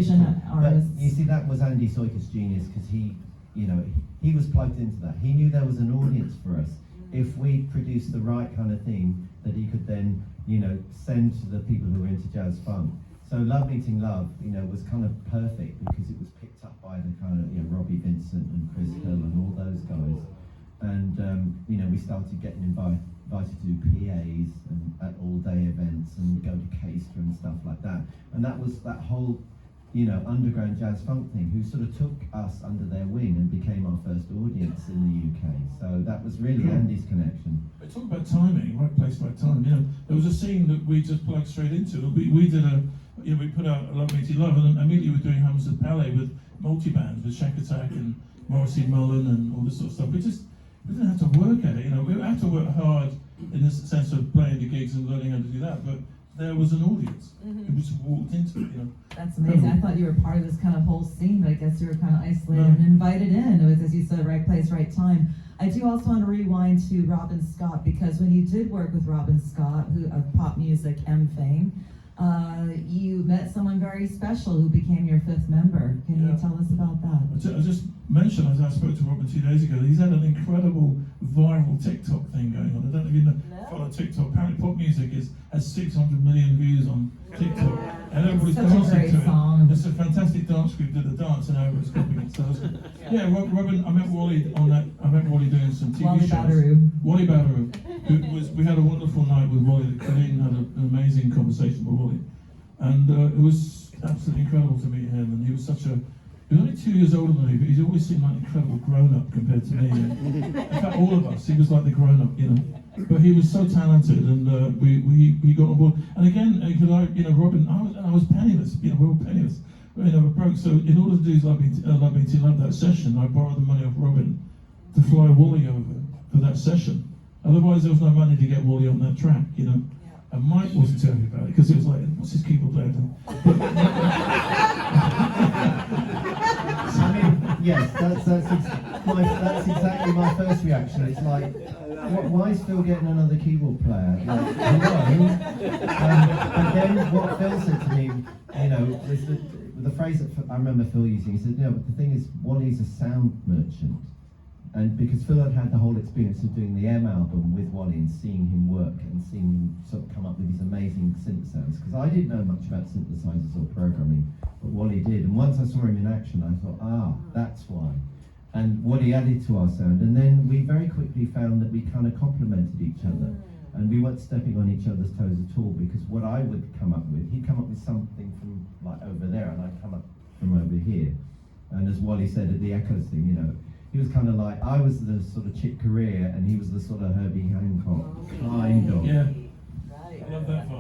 fusion artists. You see, that was Andy Soiker's genius, because he was plugged into that. He knew there was an audience for us. If we produced the right kind of thing that he could then, send to the people who were into jazz funk. So Love Meeting Love, was kind of perfect because it was picked up by the kind of, Robbie Vincent and Chris Hill and all those guys. And, we started getting invited to do PAs and at all-day events and go to Caister and stuff like that. And that was that whole, underground jazz funk thing, who sort of took us under their wing and became our first audience in the UK. So that was really Andy's connection. But talk about timing, right place, right time. There was a scene that we just plugged straight into. We did we put out Love Meeting Love, and then immediately we're doing Hammersmith Palais with multi-bands, with Shack Attack and Morrissey Mullen and all this sort of stuff. We didn't have to work at it, we had to work hard in the sense of playing the gigs and learning how to do that, but there was an audience. It was walked into it, That's amazing. I thought you were part of this kind of whole scene, but I guess you were kind of isolated and invited in. It was, as you said, right place, right time. I do also want to rewind to Robin Scott, because when you did work with Robin Scott, who of pop music M fame, you met someone very special who became your fifth member. Can you tell us about that? I just mentioned, as I spoke to Robin 2 days ago, he's had an incredible viral TikTok thing going on. I don't know if you follow TikTok. Apparently pop music has 600 million views on TikTok. And everybody's dancing to it. It's a fantastic dance group, did a dance and everybody's copying it. So Robin, I met Wally on that. I met Wally doing some TV shows. Wally Batteroo. We had a wonderful night with Wally. Colleen had an amazing conversation with Wally. And it was absolutely incredible to meet him. And he was he was only 2 years older than me, but he's always seemed like an incredible grown-up compared to me. In fact, all of us, he was like the grown-up, But he was so talented, and we got on board. And again, Robin, I was penniless. We were penniless. We never broke. So in order to do Love Me Till Love, that session, I borrowed the money off Robin to fly Wally over for that session. Otherwise, there was no money to get Wally on that track, And Mike wasn't too happy about it, because it was like, what's his keyboard player doing? Yes, that's exactly my first reaction. It's like, why is Phil getting another keyboard player? Like, hello? And then what Phil said to me, was the phrase that I remember Phil using. He said, but the thing is, Wally's a sound merchant. And because Phil had the whole experience of doing the M album with Wally and seeing him work and seeing him sort of come up with these amazing synth sounds, because I didn't know much about synthesizers or programming, but Wally did. And once I saw him in action, I thought, that's why. And Wally added to our sound, and then we very quickly found that we kind of complemented each other, and we weren't stepping on each other's toes at all, because what I would come up with, he'd come up with something from like over there, and I'd come up from over here. And as Wally said at the Echoes thing, he was kind of like, I was the sort of Chick Corea, and he was the sort of Herbie Hancock kind of. Yeah, I love that vibe.